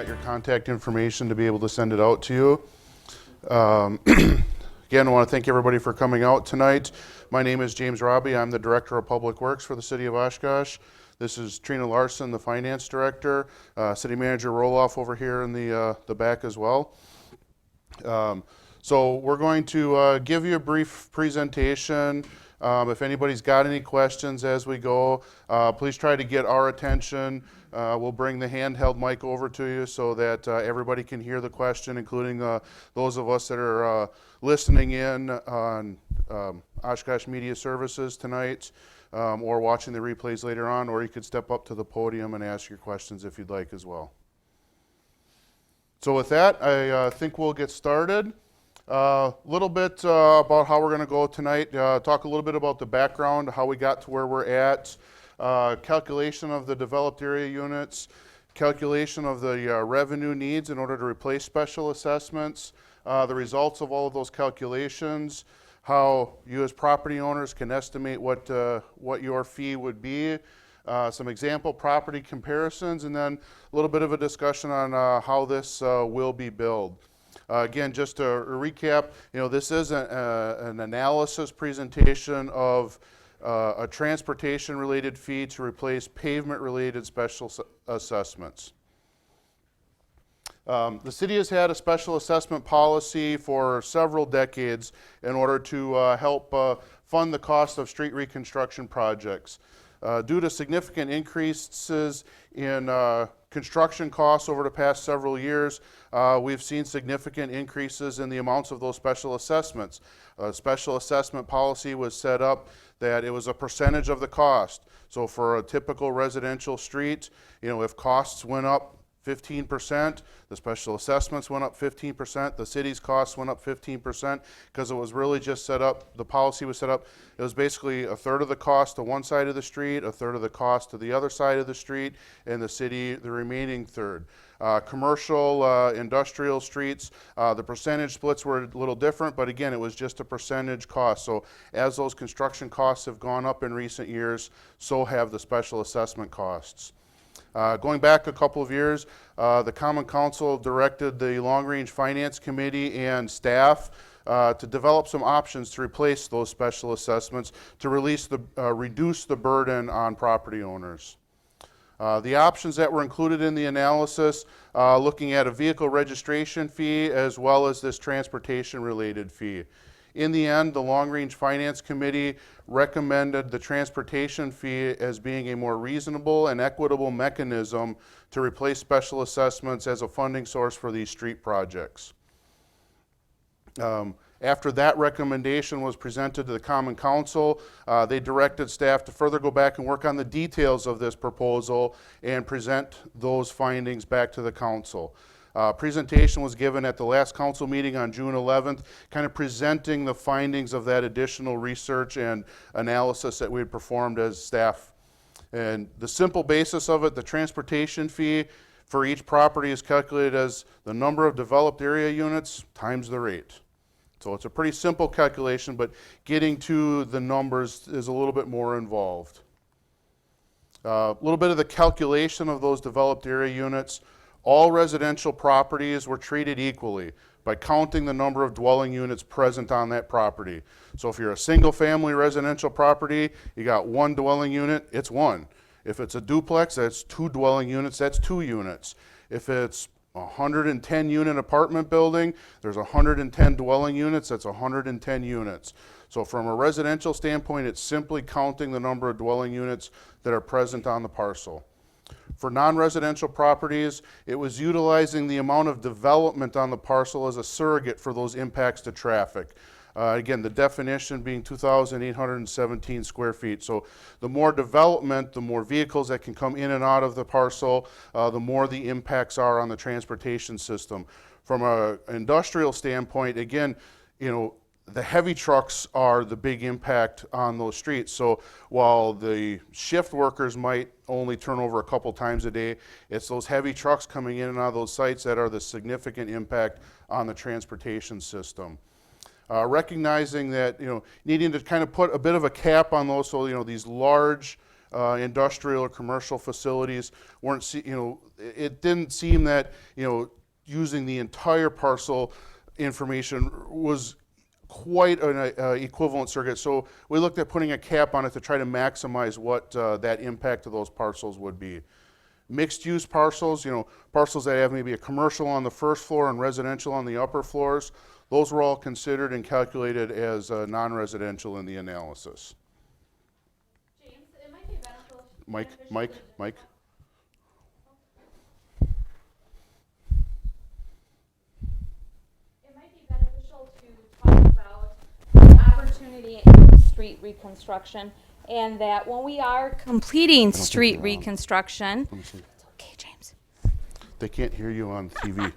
got your contact information to be able to send it out to you. Again, I want to thank everybody for coming out tonight. My name is James Robbie. I'm the Director of Public Works for the City of Oshkosh. This is Trina Larson, the Finance Director. City Manager Roloff over here in the back as well. So we're going to give you a brief presentation. If anybody's got any questions as we go, please try to get our attention. We'll bring the handheld mic over to you so that everybody can hear the question, including those of us that are listening in on Oshkosh Media Services tonight, or watching the replays later on, or you could step up to the podium and ask your questions if you'd like as well. So with that, I think we'll get started. A little bit about how we're going to go tonight. Talk a little bit about the background, how we got to where we're at, calculation of the developed area units, calculation of the revenue needs in order to replace special assessments, the results of all of those calculations, how you as property owners can estimate what your fee would be, some example property comparisons, and then a little bit of a discussion on how this will be billed. Again, just to recap, this is an analysis presentation of a transportation-related fee to replace pavement-related special assessments. The city has had a special assessment policy for several decades in order to help fund the cost of street reconstruction projects. Due to significant increases in construction costs over the past several years, we've seen significant increases in the amounts of those special assessments. Special assessment policy was set up that it was a percentage of the cost. So for a typical residential street, if costs went up 15%, the special assessments went up 15%, the city's costs went up 15%, because it was really just set up, the policy was set up, it was basically a third of the cost to one side of the street, a third of the cost to the other side of the street, and the city, the remaining third. Commercial, industrial streets, the percentage splits were a little different, but again, it was just a percentage cost. So as those construction costs have gone up in recent years, so have the special assessment costs. Going back a couple of years, the Common Council directed the Long Range Finance Committee and staff to develop some options to replace those special assessments to reduce the burden on property owners. The options that were included in the analysis, looking at a vehicle registration fee as well as this transportation-related fee. In the end, the Long Range Finance Committee recommended the transportation fee as being a more reasonable and equitable mechanism to replace special assessments as a funding source for these street projects. After that recommendation was presented to the Common Council, they directed staff to further go back and work on the details of this proposal and present those findings back to the council. Presentation was given at the last council meeting on June 11th, kind of presenting the findings of that additional research and analysis that we had performed as staff. And the simple basis of it, the transportation fee for each property is calculated as the number of developed area units times the rate. So it's a pretty simple calculation, but getting to the numbers is a little bit more involved. A little bit of the calculation of those developed area units. All residential properties were treated equally by counting the number of dwelling units present on that property. So if you're a single family residential property, you got one dwelling unit, it's one. If it's a duplex, that's two dwelling units, that's 2 units. If it's a 110 unit apartment building, there's 110 dwelling units, that's 110 units. So from a residential standpoint, it's simply counting the number of dwelling units that are present on the parcel. For non-residential properties, it was utilizing the amount of development on the parcel as a surrogate for those impacts to traffic. Again, the definition being 2,817 square feet. So the more development, the more vehicles that can come in and out of the parcel, the more the impacts are on the transportation system. From an industrial standpoint, again, the heavy trucks are the big impact on those streets. So while the shift workers might only turn over a couple times a day, it's those heavy trucks coming in and out of those sites that are the significant impact on the transportation system. Recognizing that, needing to kind of put a bit of a cap on those, so, these large industrial or commercial facilities weren't, it didn't seem that, using the entire parcel information was quite an equivalent circuit. So we looked at putting a cap on it to try to maximize what that impact of those parcels would be. Mixed use parcels, parcels that have maybe a commercial on the first floor and residential on the upper floors, those were all considered and calculated as non-residential in the analysis. James, it might be beneficial. Mike. It might be beneficial to talk about the opportunity in street reconstruction, and that when we are completing street reconstruction, it's okay, James. They can't hear you on TV.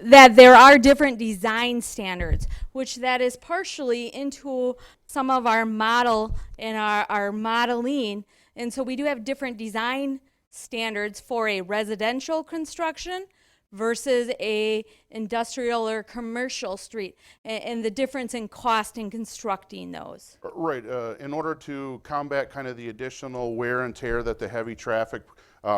That there are different design standards, which that is partially into some of our model and our modeling. And so we do have different design standards for a residential construction versus a industrial or commercial street, and the difference in cost in constructing those. Right. In order to combat kind of the additional wear and tear that the heavy traffic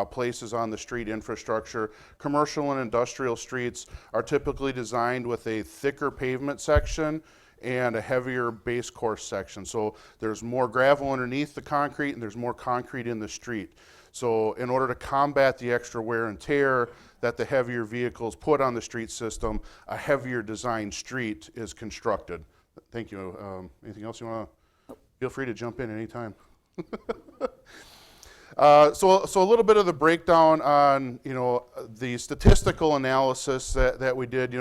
places on the street infrastructure, commercial and industrial streets are typically designed with a thicker pavement section and a heavier base course section. So there's more gravel underneath the concrete and there's more concrete in the street. So in order to combat the extra wear and tear that the heavier vehicles put on the street system, a heavier designed street is constructed. Thank you. Anything else you want to? Feel free to jump in anytime. So a little bit of the breakdown on, the statistical analysis that we did,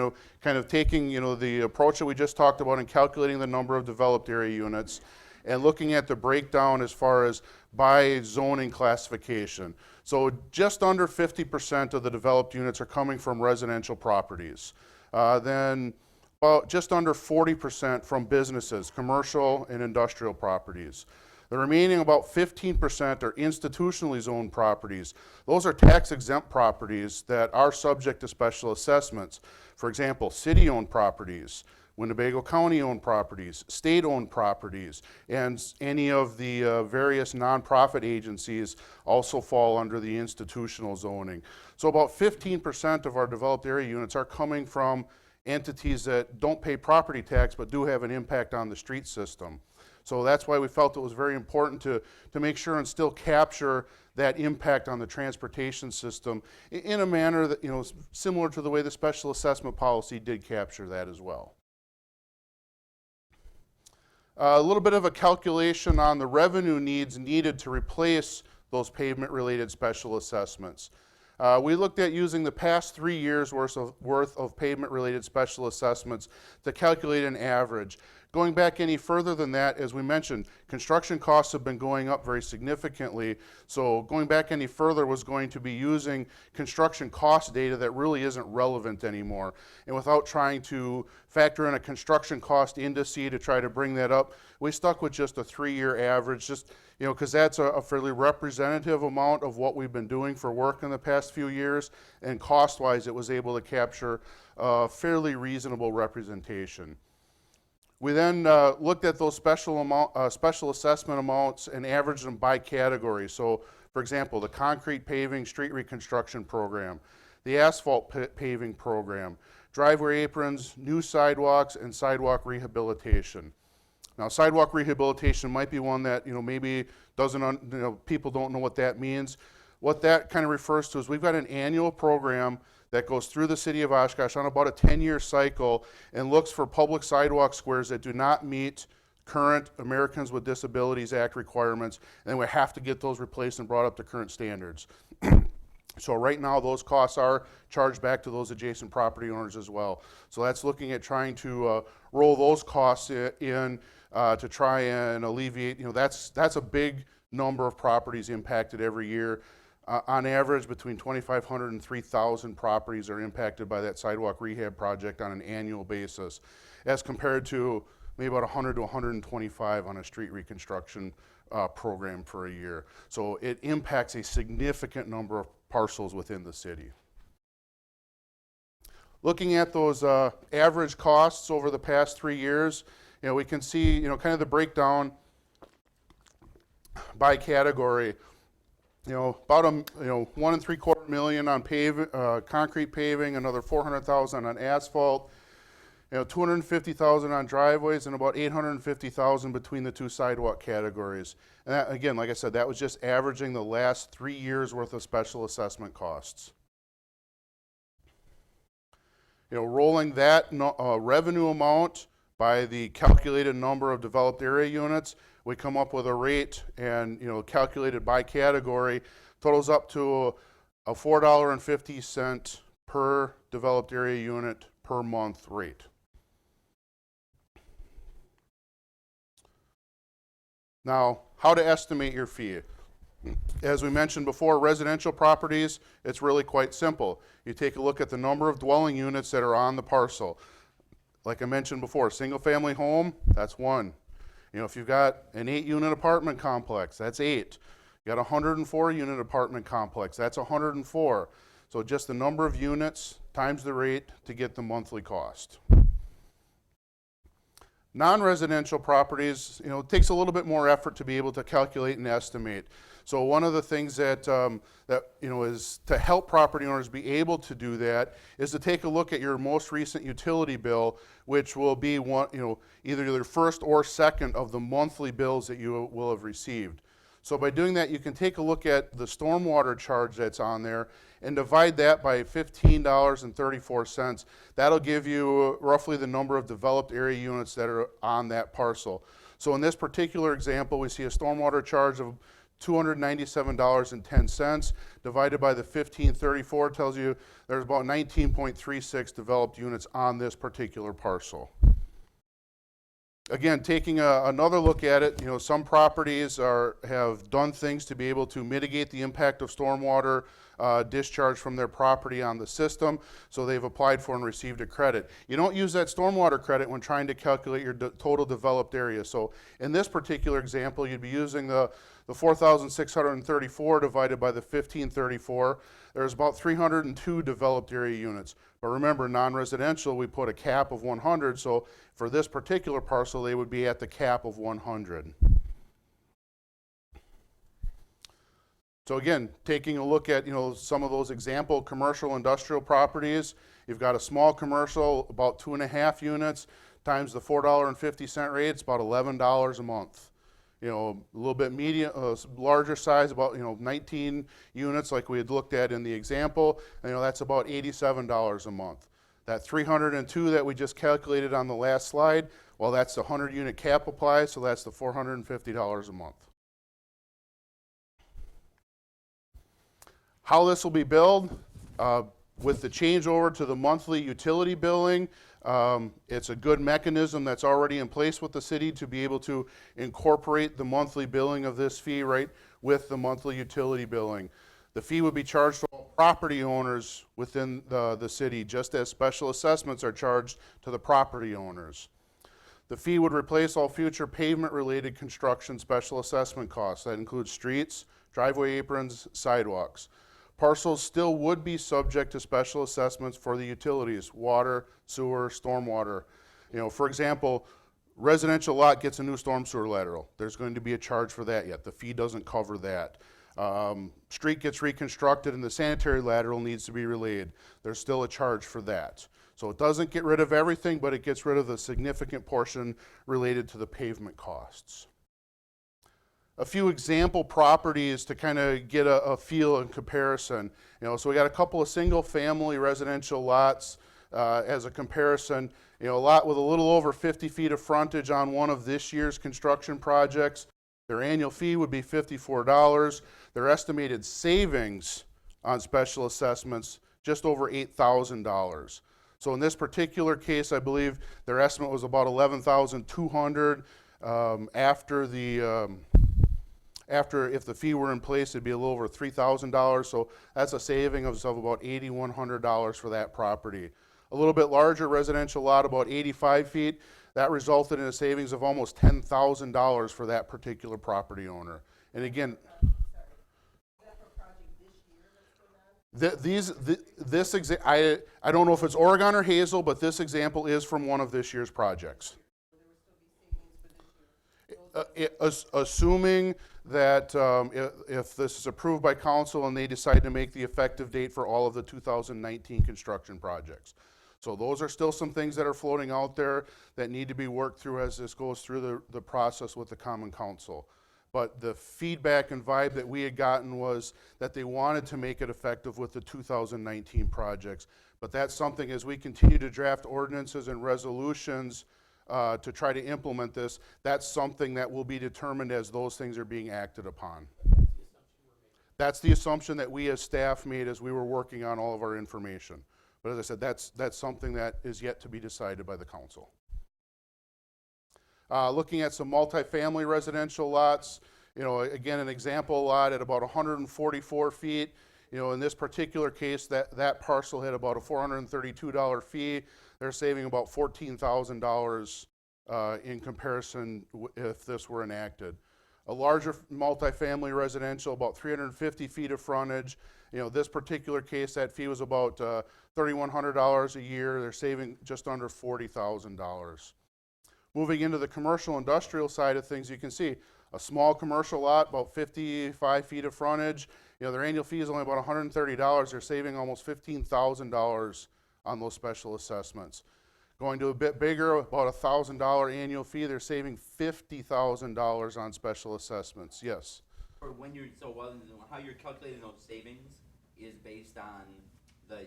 kind of taking, the approach that we just talked about and calculating the number of developed area units and looking at the breakdown as far as by zoning classification. So just under 50% of the developed units are coming from residential properties. Then about just under 40% from businesses, commercial and industrial properties. The remaining about 15% are institutionally zoned properties. Those are tax exempt properties that are subject to special assessments. For example, city-owned properties, Winnebago County-owned properties, state-owned properties, and any of the various nonprofit agencies also fall under the institutional zoning. So about 15% of our developed area units are coming from entities that don't pay property tax but do have an impact on the street system. So that's why we felt it was very important to make sure and still capture that impact on the transportation system in a manner that, similar to the way the special assessment policy did capture that as well. A little bit of a calculation on the revenue needs needed to replace those pavement-related special assessments. We looked at using the past 3 years worth of pavement-related special assessments to calculate an average. Going back any further than that, as we mentioned, construction costs have been going up very significantly. So going back any further was going to be using construction cost data that really isn't relevant anymore. And without trying to factor in a construction cost indice to try to bring that up, we stuck with just a 3-year average, just because that's a fairly representative amount of what we've been doing for work in the past few years. And cost-wise, it was able to capture a fairly reasonable representation. We then looked at those special assessment amounts and averaged them by category. So, for example, the concrete paving street reconstruction program, the asphalt paving program, driveway aprons, new sidewalks, and sidewalk rehabilitation. Now, sidewalk rehabilitation might be one that maybe doesn't, people don't know what that means. What that kind of refers to is we've got an annual program that goes through the city of Oshkosh on about a 10-year cycle and looks for public sidewalk squares that do not meet current Americans with Disabilities Act requirements, and then we have to get those replaced and brought up to current standards. So right now those costs are charged back to those adjacent property owners as well. So that's looking at trying to roll those costs in to try and alleviate, that's a big number of properties impacted every year. On average, between 2,500 and 3,000 properties are impacted by that sidewalk rehab project on an annual basis, as compared to maybe about 100 to 125 on a street reconstruction program for a year. So it impacts a significant number of parcels within the city. Looking at those average costs over the past 3 years, we can see, kind of the breakdown by category. About 1.75 million on concrete paving, another 400,000 on asphalt, 250,000 on driveways, and about 850,000 between the two sidewalk categories. And that, again, like I said, that was just averaging the last 3 years worth of special assessment costs. Rolling that revenue amount by the calculated number of developed area units, we come up with a rate, and calculated by category, totals up to a $4.50 per developed area unit per month rate. Now, how to estimate your fee. As we mentioned before, residential properties, it's really quite simple. You take a look at the number of dwelling units that are on the parcel. Like I mentioned before, single family home, that's 1. If you've got an 8-unit apartment complex, that's 8. You got a 104-unit apartment complex, that's 104. So just the number of units times the rate to get the monthly cost. Non-residential properties, it takes a little bit more effort to be able to calculate and estimate. So one of the things that is to help property owners be able to do that is to take a look at your most recent utility bill, which will be either your first or second of the monthly bills that you will have received. So by doing that, you can take a look at the stormwater charge that's on there and divide that by $15.34. That'll give you roughly the number of developed area units that are on that parcel. So in this particular example, we see a stormwater charge of $297.10 divided by the 1534 tells you there's about 19.36 developed units on this particular parcel. Again, taking another look at it, some properties have done things to be able to mitigate the impact of stormwater discharge from their property on the system, so they've applied for and received a credit. You don't use that stormwater credit when trying to calculate your total developed area. So in this particular example, you'd be using the 4,634 divided by the 1534. There's about 302 developed area units. But remember, non-residential, we put a cap of 100, so for this particular parcel, they would be at the cap of 100. So again, taking a look at some of those example commercial industrial properties, you've got a small commercial, about 2.5 units, times the $4.50 rate, it's about $11 a month. A little bit medium, larger size, about 19 units like we had looked at in the example, and that's about $87 a month. That 302 that we just calculated on the last slide, well, that's the 100-unit cap apply, so that's the $450 a month. How this will be billed, with the changeover to the monthly utility billing, it's a good mechanism that's already in place with the city to be able to incorporate the monthly billing of this fee right with the monthly utility billing. The fee would be charged to all property owners within the city, just as special assessments are charged to the property owners. The fee would replace all future pavement-related construction special assessment costs. That includes streets, driveway aprons, sidewalks. Parcels still would be subject to special assessments for the utilities, water, sewer, stormwater. For example, residential lot gets a new storm sewer lateral. There's going to be a charge for that yet. The fee doesn't cover that. Street gets reconstructed and the sanitary lateral needs to be relayed. There's still a charge for that. So it doesn't get rid of everything, but it gets rid of the significant portion related to the pavement costs. A few example properties to kind of get a feel and comparison. So we got a couple of single family residential lots as a comparison. A lot with a little over 50 feet of frontage on one of this year's construction projects. Their annual fee would be $54. Their estimated savings on special assessments, just over $8,000. So in this particular case, I believe their estimate was about $11,200 after if the fee were in place, it'd be a little over $3,000, so that's a saving of about $8,100 for that property. A little bit larger residential lot, about 85 feet, that resulted in a savings of almost $10,000 for that particular property owner. And again, I don't know if it's Oregon or Hazel, but this example is from one of this year's projects. Assuming that if this is approved by council and they decide to make the effective date for all of the 2019 construction projects. So those are still some things that are floating out there that need to be worked through as this goes through the process with the Common Council. But the feedback and vibe that we had gotten was that they wanted to make it effective with the 2019 projects. But that's something, as we continue to draft ordinances and resolutions to try to implement this, that's something that will be determined as those things are being acted upon. That's the assumption that we as staff made as we were working on all of our information. But as I said, that's something that is yet to be decided by the council. Looking at some multifamily residential lots, again, an example lot at about 144 feet. In this particular case, that parcel had about a $432 fee. They're saving about $14,000 in comparison if this were enacted. A larger multifamily residential, about 350 feet of frontage. This particular case, that fee was about $3,100 a year. They're saving just under $40,000. Moving into the commercial industrial side of things, you can see a small commercial lot, about 55 feet of frontage. Their annual fee is only about $130. They're saving almost $15,000 on those special assessments. Going to a bit bigger, about a $1,000 annual fee, they're saving $50,000 on special assessments. Yes? Or when you're, how you're calculating those savings is based on the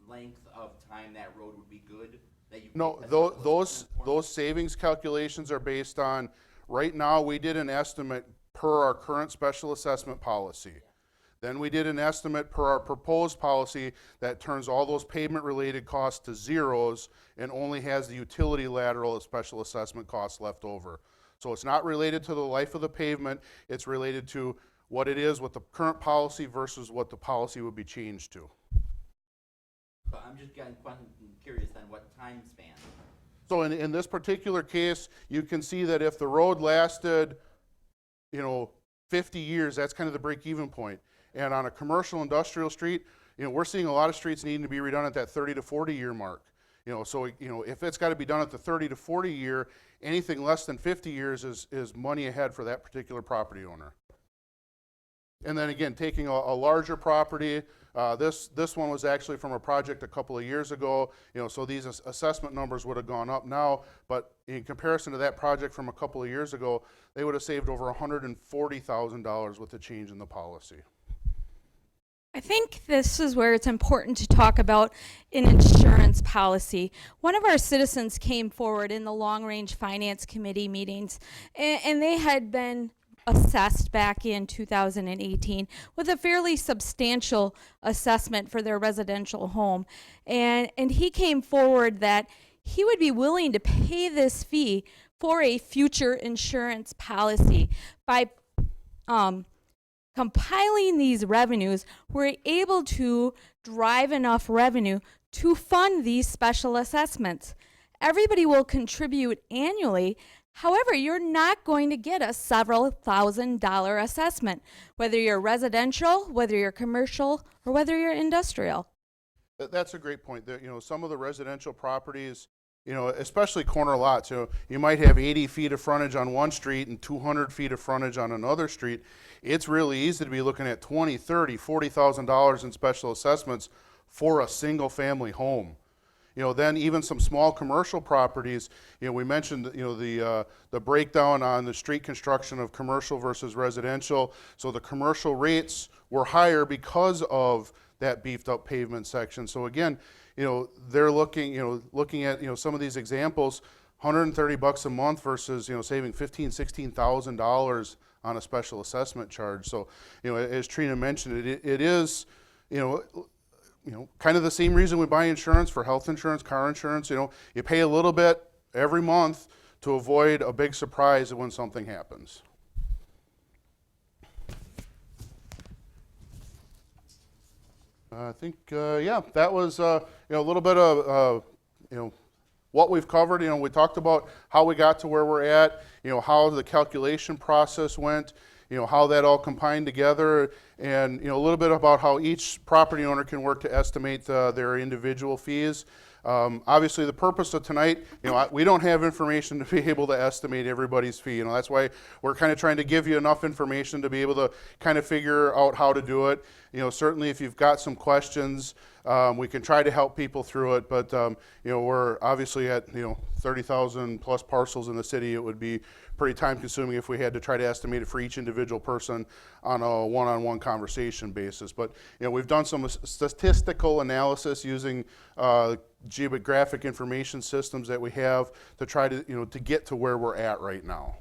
length of time that road would be good? That you No, those savings calculations are based on, right now we did an estimate per our current special assessment policy. Then we did an estimate per our proposed policy that turns all those pavement related costs to zeros and only has the utility lateral of special assessment costs left over. So it's not related to the life of the pavement, it's related to what it is with the current policy versus what the policy would be changed to. But I'm just getting curious then what time span. So in this particular case, you can see that if the road lasted, 50 years, that's kind of the break-even point. And on a commercial industrial street, we're seeing a lot of streets needing to be redone at that 30 to 40 year mark. So if it's got to be done at the 30 to 40 year, anything less than 50 years is money ahead for that particular property owner. And then again, taking a larger property, this one was actually from a project a couple of years ago, so these assessment numbers would have gone up now, but in comparison to that project from a couple of years ago, they would have saved over $140,000 with the change in the policy. I think this is where it's important to talk about an insurance policy. One of our citizens came forward in the Long Range Finance Committee meetings, and they had been assessed back in 2018 with a fairly substantial assessment for their residential home. And he came forward that he would be willing to pay this fee for a future insurance policy. By compiling these revenues, we're able to drive enough revenue to fund these special assessments. Everybody will contribute annually. However, you're not going to get a several $1,000 assessment, whether you're residential, whether you're commercial, or whether you're industrial. That's a great point. Some of the residential properties, especially corner lots, you might have 80 feet of frontage on one street and 200 feet of frontage on another street. It's really easy to be looking at $20,000, $30,000, $40,000 in special assessments for a single family home. Then even some small commercial properties, we mentioned, the breakdown on the street construction of commercial versus residential. So the commercial rates were higher because of that beefed up pavement section. So again, they're looking at, some of these examples, $130 a month versus, saving $15,000, $16,000 on a special assessment charge. So, as Trina mentioned, it is, kind of the same reason we buy insurance for health insurance, car insurance. You pay a little bit every month to avoid a big surprise when something happens. I think, that was, a little bit of, what we've covered. We talked about how we got to where we're at, how the calculation process went, how that all combined together, and a little bit about how each property owner can work to estimate their individual fees. Obviously, the purpose of tonight, we don't have information to be able to estimate everybody's fee. That's why we're kind of trying to give you enough information to be able to kind of figure out how to do it. Certainly if you've got some questions, we can try to help people through it. But we're obviously at 30,000 plus parcels in the city. It would be pretty time consuming if we had to try to estimate it for each individual person on a one-on-one conversation basis. But we've done some statistical analysis using geographic information systems that we have to try to to get to where we're at right now.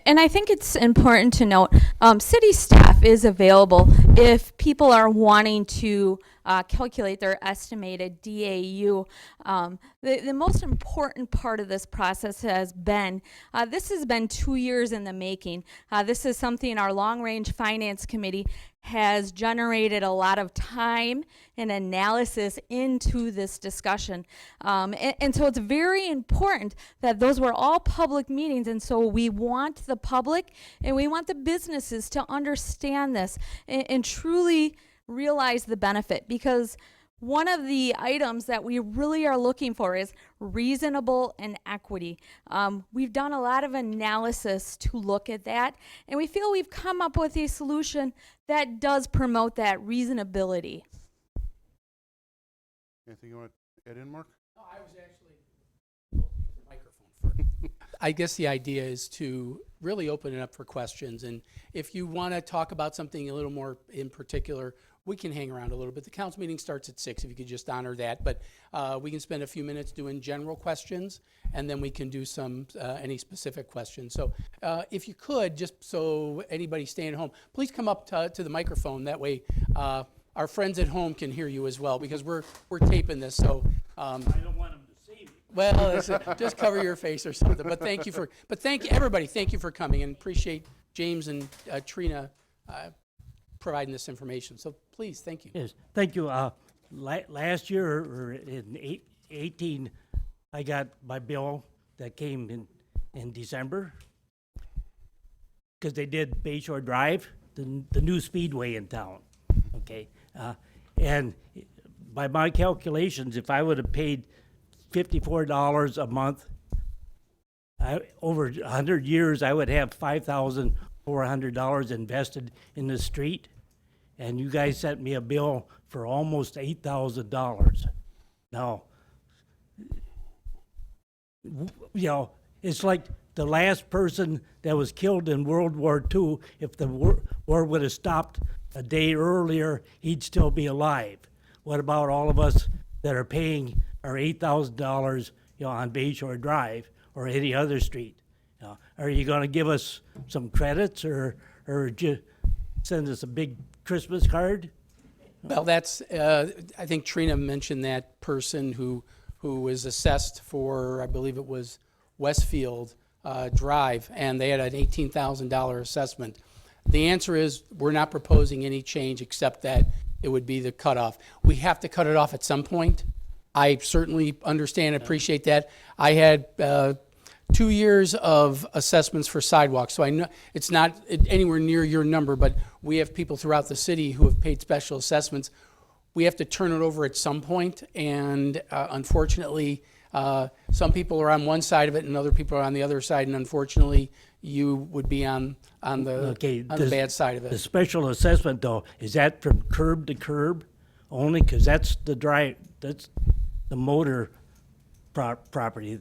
And I think it's important to note, city staff is available if people are wanting to calculate their estimated DAU. The most important part of this process has been, this has been 2 years in the making. This is something our long-range finance committee has generated a lot of time and analysis into this discussion. And so it's very important that those were all public meetings, and so we want the public and we want the businesses to understand this and truly realize the benefit, because one of the items that we really are looking for is reasonable and equity. We've done a lot of analysis to look at that, and we feel we've come up with a solution that does promote that reasonability. Anything you want to add in, Mark? No, I was actually the microphone first. I guess the idea is to really open it up for questions, and if you want to talk about something a little more in particular, we can hang around a little bit. The council meeting starts at 6, if you could just honor that, but we can spend a few minutes doing general questions, and then we can do some any specific questions. So if you could, just so anybody staying at home, please come up to the microphone. That way our friends at home can hear you as well, because we're taping this. So I don't want them to see me. well, just cover your face or something. But thank you, everybody. Thank you for coming, and appreciate James and Trina providing this information. So please, thank you. Yes, thank you. Last year, or in 18, I got my bill that came in December, because they did Bayshore Drive, the new speedway in town. Okay, and by my calculations, if I would have paid $54 a month, over 100 years, I would have $5,400 invested in the street, and you guys sent me a bill for almost $8,000. Now, it's like the last person that was killed in World War II. If the war would have stopped a day earlier, he'd still be alive. What about all of us that are paying our $8,000, on Bayshore Drive or any other street? Are you going to give us some credits, or just send us a big Christmas card? Well, that's I think Trina mentioned that person who was assessed for, I believe it was Westfield Drive, and they had an $18,000 assessment. The answer is we're not proposing any change except that it would be the cutoff. We have to cut it off at some point. I certainly understand and appreciate that. I had 2 years of assessments for sidewalks, so I know it's not anywhere near your number, but we have people throughout the city who have paid special assessments. We have to turn it over at some point, and unfortunately, some people are on one side of it and other people are on the other side, and unfortunately, you would be on the bad side of it. The special assessment, though, is that from curb to curb only? Because that's that's the motor property.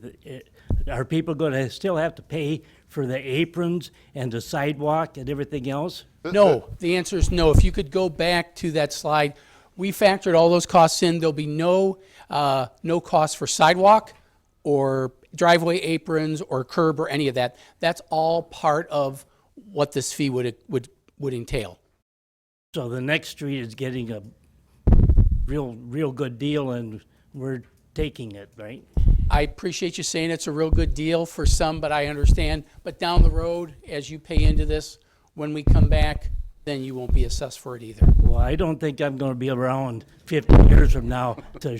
Are people going to still have to pay for the aprons and the sidewalk and everything else? No, the answer is no. If you could go back to that slide, we factored all those costs in. There'll be no cost for sidewalk or driveway aprons or curb or any of that. That's all part of what this fee would entail. So the next street is getting a real good deal, and we're taking it, right? I appreciate you saying it's a real good deal for some, but I understand. But down the road, as you pay into this, when we come back, then you won't be assessed for it either. Well, I don't think I'm going to be around 50 years from now to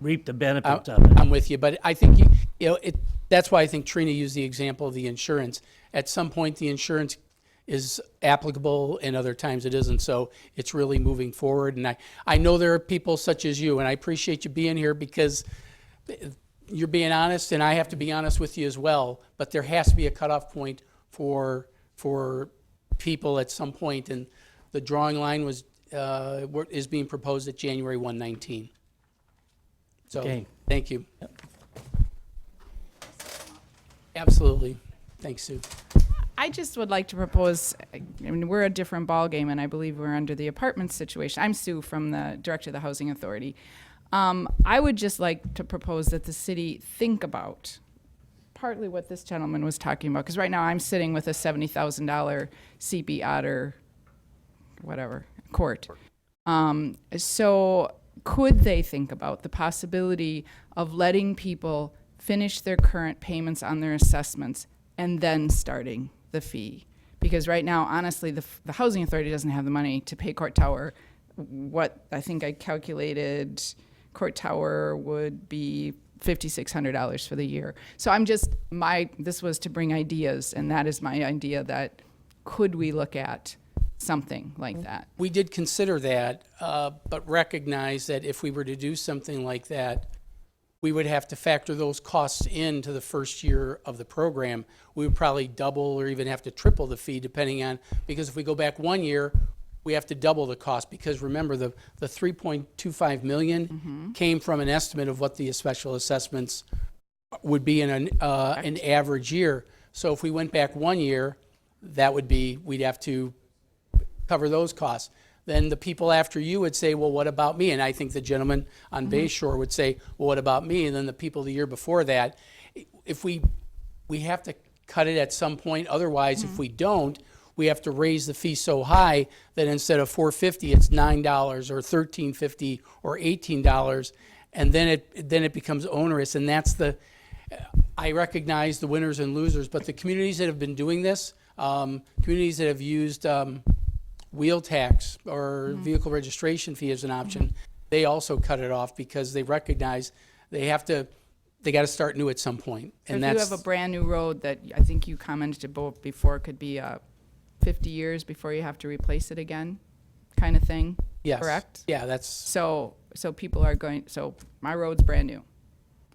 reap the benefits of it. I'm with you, but I think that's why I think Trina used the example of the insurance. At some point, the insurance is applicable and other times it isn't. So it's really moving forward. And I know there are people such as you, and I appreciate you being here because you're being honest, and I have to be honest with you as well. But there has to be a cutoff point for people at some point, and the drawing line was is being proposed at January 1/19. So Okay. thank you. Absolutely. Thanks, Sue. I just would like to propose, I mean, we're a different ballgame, and I believe we're under the apartment situation. I'm Sue from the Director of the Housing Authority. I would just like to propose that the city think about partly what this gentleman was talking about, because right now I'm sitting with a $70,000 CP Otter, whatever, court. So could they think about the possibility of letting people finish their current payments on their assessments and then starting the fee? Because right now, honestly, the Housing Authority doesn't have the money to pay Court Tower. What I think I calculated, Court Tower would be $5,600 for the year. So this was to bring ideas, and that is my idea, that could we look at something like that? We did consider that, but recognize that if we were to do something like that, we would have to factor those costs into the first year of the program. We would probably double or even have to triple the fee depending on, because if we go back 1 year, we have to double the cost, because remember the 3.25 million came from an estimate of what the special assessments would be in an average year. So if we went back 1 year, that would be, we'd have to cover those costs. Then the people after you would say, well, what about me? And I think the gentleman on Bay Shore would say, well, what about me? And then the people the year before that. If we have to cut it at some point. Otherwise, if we don't, we have to raise the fee so high that instead of $4.50, it's $9 or $13.50 or $18, and then it becomes onerous. And that's I recognize the winners and losers, but the communities that have been doing this, communities that have used wheel tax or vehicle registration fee as an option, they also cut it off because they recognize they got to start new at some point. So And if you that's have a brand new road that I think you commented about before could be 50 years before you have to replace it again, kind of thing. yes, Correct. yeah, that's So people are going. So my road's brand new,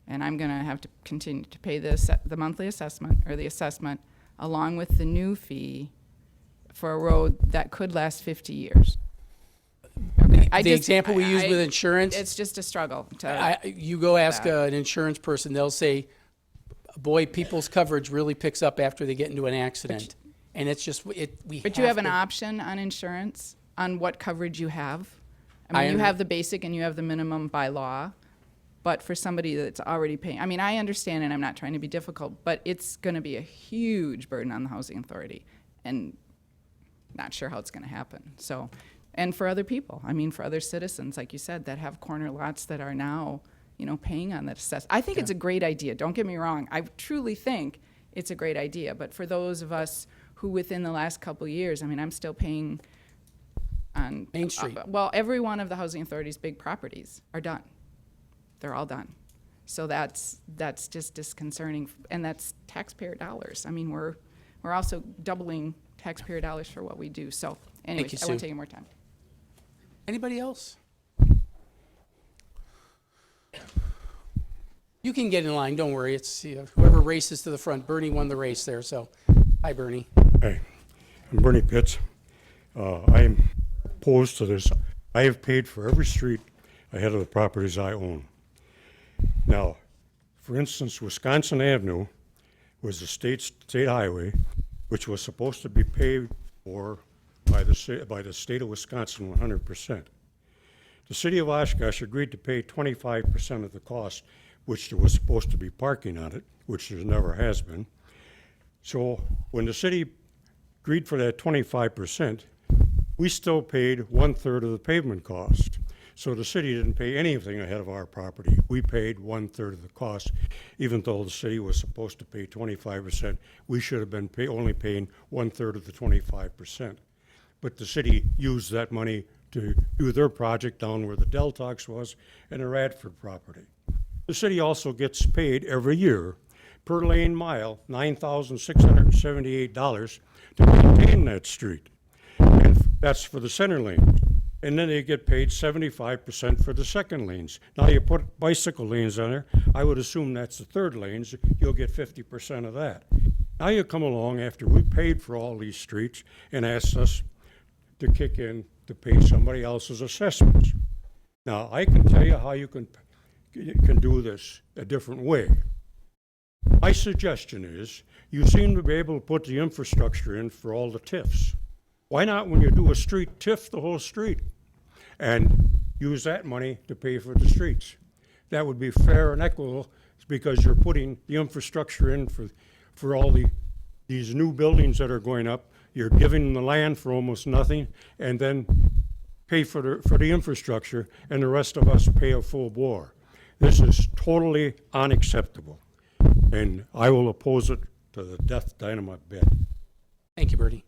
and I'm gonna have to continue to pay the monthly assessment or the assessment along with the new fee for a road that could last 50 years. Okay. the example we use with insurance. It's just a struggle. To, You go ask that. an insurance person, they'll say, boy, people's coverage really picks up after they get into an accident. And it's just, but you have an option on insurance on what coverage you have. I mean, you have the basic and you have the minimum by law. But for somebody that's already paying, I mean, I understand, and I'm not trying to be difficult, but it's going to be a huge burden on the Housing Authority, and not sure how it's going to happen. So, and for other people, I mean, for other citizens, like you said, that have corner lots that are now, paying on that assessment. I think it's a great idea. Don't get me wrong. I truly think it's a great idea. But for those of us who, within the last couple of years, I mean, I'm still paying on Main Street. Well, every one of the Housing Authority's big properties are done. They're all done. So that's just disconcerting, and that's taxpayer dollars. I mean, we're also doubling taxpayer dollars for what we do. So anyway, you, I won't Sue. take any more time. Anybody else? You can get in line, don't worry. It's whoever races to the front. Bernie won the race there, so hi, Bernie. Hey, I'm Bernie Pitts. I am opposed to this. I have paid for every street ahead of the properties I own. Now, for instance, Wisconsin Avenue was a state highway, which was supposed to be paid for by the state of Wisconsin 100%. The city of Oshkosh agreed to pay 25% of the cost, which there was supposed to be parking on it, which there never has been. So when the city agreed for that 25%, we still paid 1/3 of the pavement cost. So the city didn't pay anything ahead of our property. We paid 1/3 of the cost, even though the city was supposed to pay 25%. We should have been only paying 1/3 of the 25%. But the city used that money to do their project down where the Deltox was and the Radford property. The city also gets paid every year per lane mile $9,678 to maintain that street. And that's for the center lane. And then they get paid 75% for the second lanes. Now you put bicycle lanes on there, I would assume that's the third lanes, you'll get 50% of that. Now you come along after we paid for all these streets and asked us to kick in to pay somebody else's assessments. Now, I can tell you how you can do this a different way. My suggestion is, you seem to be able to put the infrastructure in for all the TIFs. Why not, when you do a street, TIF the whole street and use that money to pay for the streets? That would be fair and equitable because you're putting the infrastructure in for all these new buildings that are going up. You're giving them the land for almost nothing and then pay for the infrastructure, and the rest of us pay a full bore. This is totally unacceptable, and I will oppose it to the death dynamite bed. Thank you, Bertie.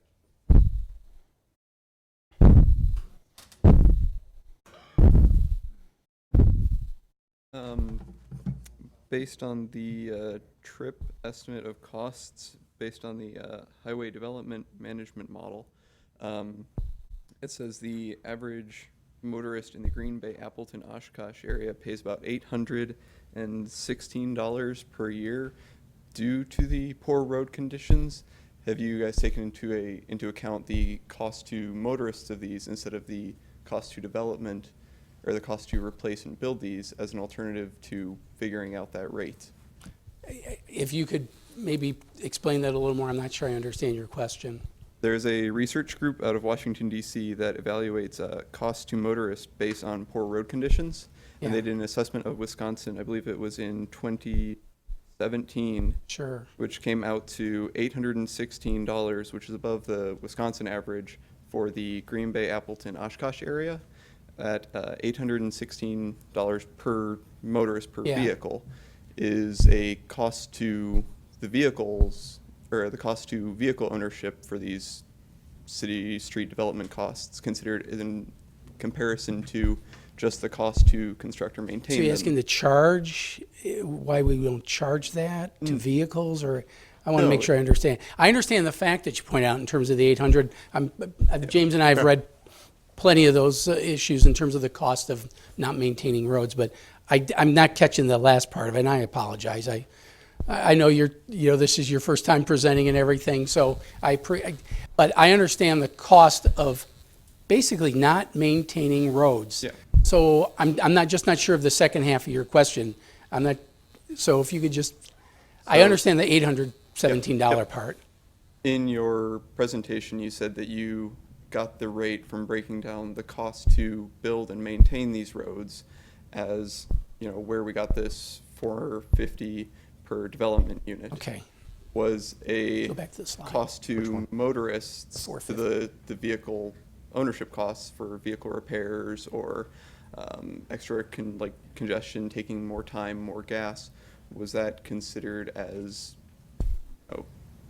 Based on the trip estimate of costs, based on the highway development management model, it says the average motorist in the Green Bay, Appleton, Oshkosh area pays about $816 per year due to the poor road conditions. Have you guys taken into account the cost to motorists of these instead of the cost to development or the cost to replace and build these as an alternative to figuring out that rate? If you could maybe explain that a little more, I'm not sure I understand your question. There's a research group out of Washington, D.C. that evaluates cost to motorists based on poor road conditions. And Yeah. they did an assessment of Wisconsin, I believe it was in 2017, Sure. which came out to $816, which is above the Wisconsin average for the Green Bay, Appleton, Oshkosh area, at $816 per motorist per Yeah. vehicle is a cost to the vehicles, or the cost to vehicle ownership for these city street development costs considered in comparison to just the cost to construct or maintain So you're them. asking to charge, why we don't charge that to vehicles, or, I want to make No. sure I understand. I understand the fact that you point out in terms of the 800. James and I have read plenty of those issues in terms of the cost of not maintaining roads, but I'm not catching the last part of it, and I apologize. I know this is your first time presenting and everything, so but I understand the cost of basically not maintaining roads. Yeah. So I'm not sure of the second half of your question. So if you could just, I understand the $817 Yep. part. In your presentation, you said that you got the rate from breaking down the cost to build and maintain these roads as, where we got this $450 per development unit. Okay. Was a Go back to the slide. cost to motorists to 450. the vehicle ownership costs for vehicle repairs or extra congestion, taking more time, more gas. Was that considered as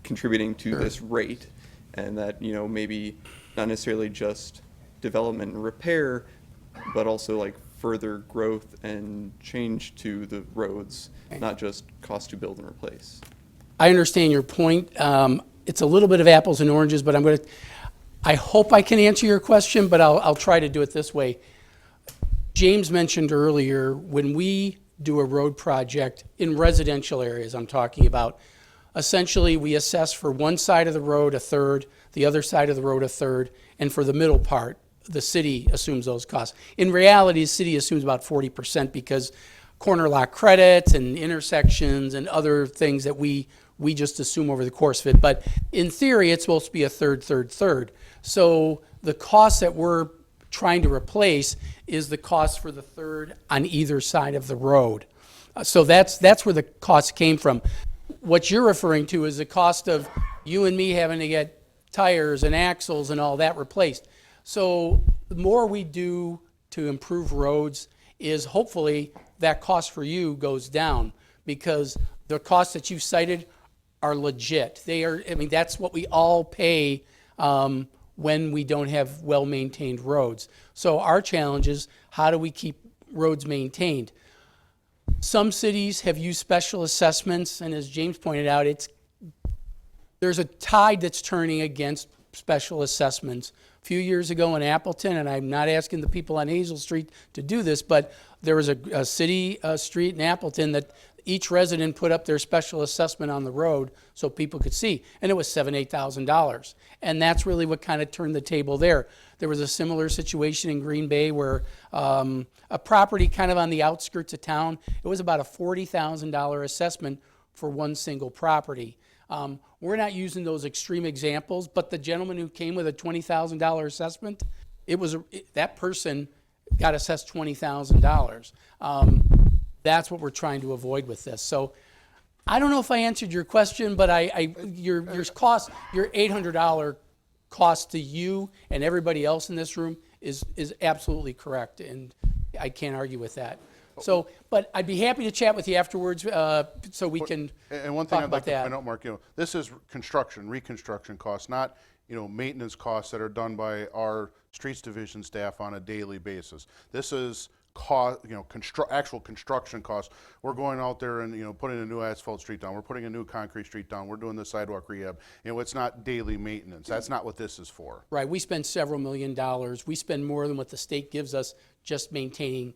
contributing to this rate? And that, maybe not necessarily just development and repair, but also further growth and change to the roads, not just cost to build and replace. I understand your point. It's a little bit of apples and oranges, but I hope I can answer your question, but I'll try to do it this way. James mentioned earlier, when we do a road project in residential areas, I'm talking about, essentially we assess for one side of the road a third, the other side of the road a third, and for the middle part, the city assumes those costs. In reality, the city assumes about 40% because corner lot credits and intersections and other things that we just assume over the course of it. But in theory, it's supposed to be a third, third, third. So the cost that we're trying to replace is the cost for the third on either side of the road. So that's where the cost came from. What you're referring to is the cost of you and me having to get tires and axles and all that replaced. So the more we do to improve roads is hopefully that cost for you goes down, because the costs that you cited are legit. That's what we all pay when we don't have well-maintained roads. So our challenge is, how do we keep roads maintained? Some cities have used special assessments, and as James pointed out, there's a tide that's turning against special assessments. A few years ago in Appleton, and I'm not asking the people on Hazel Street to do this, but there was a city street in Appleton that each resident put up their special assessment on the road so people could see, and it was $7,000, $8,000. And that's really what kind of turned the table there. There was a similar situation in Green Bay where a property kind of on the outskirts of town, it was about a $40,000 assessment for one single property. We're not using those extreme examples, but the gentleman who came with a $20,000 assessment, that person got assessed $20,000. That's what we're trying to avoid with this. So I don't know if I answered your question, but your cost, your $800 cost to you and everybody else in this room is absolutely correct, and I can't argue with that. So, but I'd be happy to chat with you afterwards, so we can And one thing talk I'd like about to that. point out, Mark, this is reconstruction costs, not, maintenance costs that are done by our streets division staff on a daily basis. This is cost, actual construction costs. We're going out there and, putting a new asphalt street down. We're putting a new concrete street down. We're doing the sidewalk rehab. It's not daily maintenance. That's not what this is for. Right, we spend several $1 million. We spend more than what the state gives us just maintaining,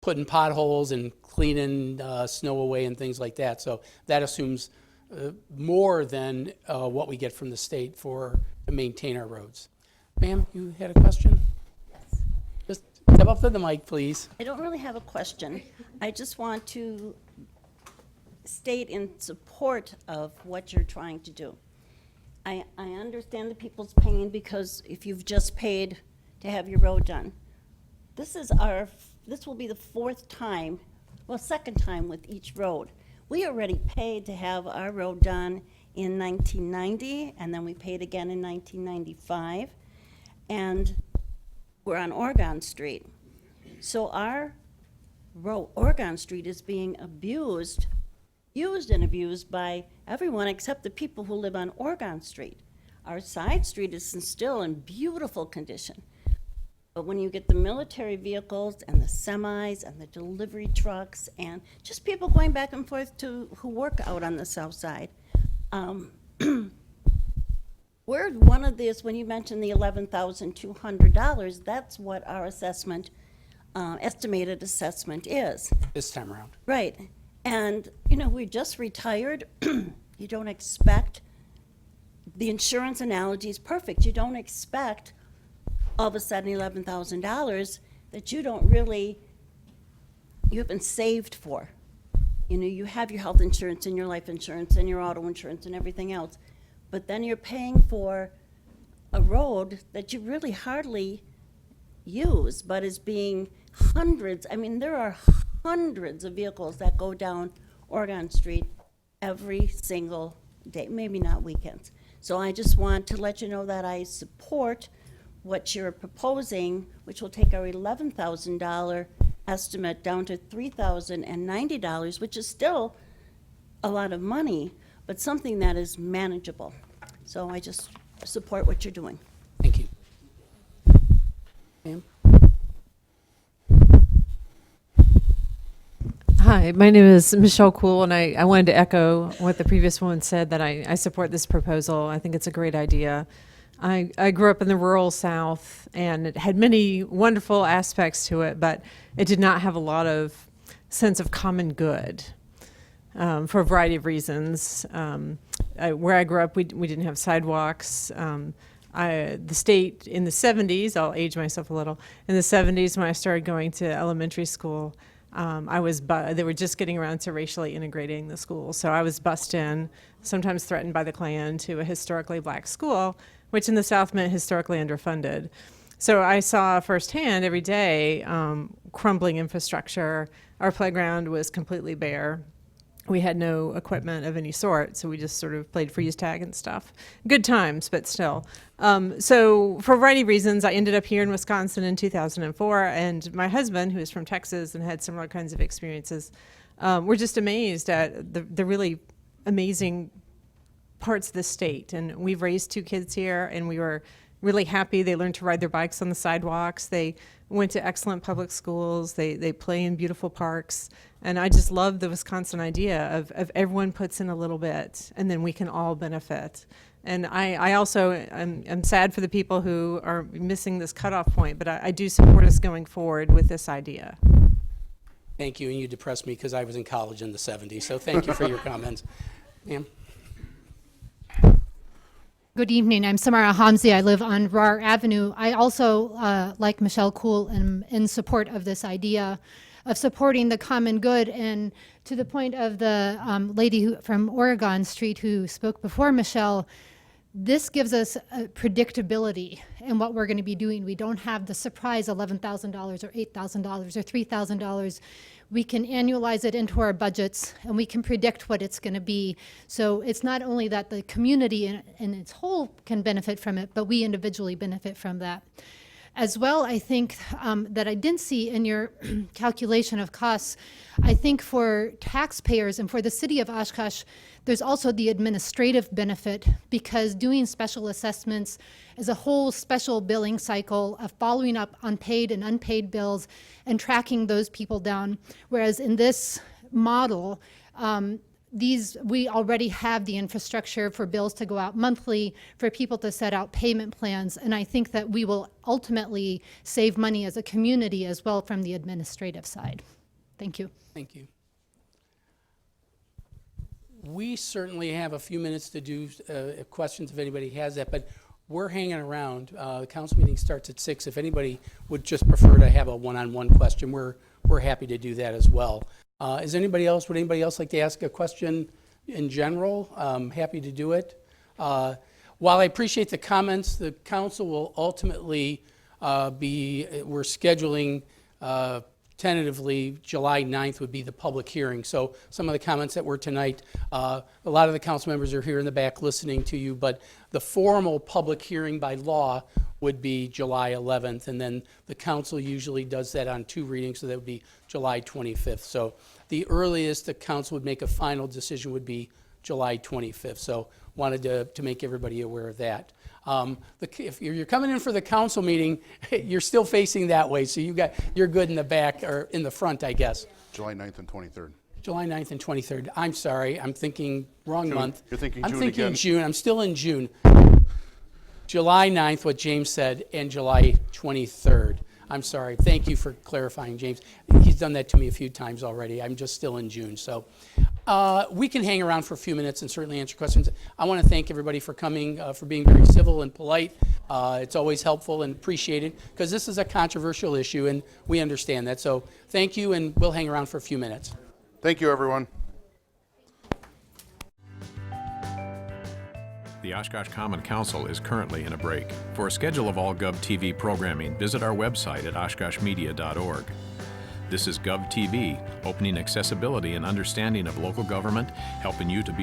putting potholes and cleaning snow away and things like that. So that assumes more than what we get from the state to maintain our roads. Ma'am, you had a question? Yes. Just step up to the mic, please. I don't really have a question. I just want to state in support of what you're trying to do. I understand the people's pain because if you've just paid to have your road done, this will be the second time with each road. We already paid to have our road done in 1990, and then we paid again in 1995, and we're on Oregon Street. So our road, Oregon Street, is being used and abused by everyone except the people who live on Oregon Street. Our side street is still in beautiful condition. But when you get the military vehicles and the semis and the delivery trucks and just people going back and forth who work out on the south side, we're one of these, when you mentioned the $11,200, that's what our assessment, estimated assessment is. This time around. Right. And, we just retired. You don't expect, the insurance analogy is perfect. You don't expect all of a sudden $11,000 that you haven't saved for. You have your health insurance and your life insurance and your auto insurance and everything else, but then you're paying for a road that you really hardly use, but is being there are hundreds of vehicles that go down Oregon Street every single day, maybe not weekends. So I just want to let you know that I support what you're proposing, which will take our $11,000 estimate down to $3,090, which is still a lot of money, but something that is manageable. So I just support what you're doing. Thank you. Ma'am? Hi, my name is Michelle Cool, and I wanted to echo what the previous woman said, that I support this proposal. I think it's a great idea. I grew up in the rural South, and it had many wonderful aspects to it, but it did not have a lot of sense of common good for a variety of reasons. Where I grew up, we didn't have sidewalks. The state in the 70s, I'll age myself a little, in the 70s when I started going to elementary school, they were just getting around to racially integrating the school. So I was bused in, sometimes threatened by the Klan, to a historically black school, which in the South meant historically underfunded. So I saw firsthand every day crumbling infrastructure. Our playground was completely bare. We had no equipment of any sort, so we just sort of played freeze tag and stuff. Good times, but still. So for a variety of reasons, I ended up here in Wisconsin in 2004, and my husband, who is from Texas and had similar kinds of experiences, were just amazed at the really amazing parts of the state. And we've raised 2 kids here, and we were really happy. They learned to ride their bikes on the sidewalks. They went to excellent public schools. They play in beautiful parks. And I just love the Wisconsin idea of everyone puts in a little bit, and then we can all benefit. And I also am sad for the people who are missing this cutoff point, but I do support us going forward with this idea. Thank you, and you depressed me because I was in college in the 70s, so thank you for your comments. Ma'am? Good evening. I'm Samara Hamzi. I live on Rar Avenue. I also, like Michelle Kuhl, am in support of this idea of supporting the common good. And to the point of the lady from Oregon Street who spoke before Michelle, this gives us predictability in what we're going to be doing. We don't have the surprise $11,000 or $8,000 or $3,000. We can annualize it into our budgets, and we can predict what it's going to be. So it's not only that the community in its whole can benefit from it, but we individually benefit from that. As well, I think that I didn't see in your calculation of costs, I think for taxpayers and for the city of Oshkosh, there's also the administrative benefit, because doing special assessments is a whole special billing cycle of following up on paid and unpaid bills and tracking those people down. Whereas in this model, we already have the infrastructure for bills to go out monthly, for people to set out payment plans, and I think that we will ultimately save money as a community as well from the administrative side. Thank you. Thank you. We certainly have a few minutes to do questions if anybody has that, but we're hanging around. The council meeting starts at 6. If anybody would just prefer to have a one-on-one question, we're happy to do that as well. Would anybody else like to ask a question in general? Happy to do it. While I appreciate the comments, the council will ultimately we're scheduling tentatively July 9th would be the public hearing. So some of the comments that were tonight, a lot of the council members are here in the back listening to you, but the formal public hearing by law would be July 11th, and then the council usually does that on 2 readings, so that would be July 25th. So the earliest the council would make a final decision would be July 25th. So wanted to make everybody aware of that. If you're coming in for the council meeting, you're still facing that way, so you're good in the back, or in the front, I guess. July 9th and 23rd. July 9th and 23rd. I'm sorry, I'm thinking wrong June. month. You're thinking I'm June thinking again. June. I'm still in June. July 9th, what James said, and July 23rd. I'm sorry. Thank you for clarifying, James. He's done that to me a few times already. I'm just still in June. So we can hang around for a few minutes and certainly answer questions. I want to thank everybody for coming, for being very civil and polite. It's always helpful and appreciated, because this is a controversial issue, and we understand that. So thank you, and we'll hang around for a few minutes. Thank you, everyone. The Oshkosh Common Council is currently in a break. For a schedule of all GovTV programming, visit our website at oshkoshmedia.org. This is GovTV, opening accessibility and understanding of local government, helping you to be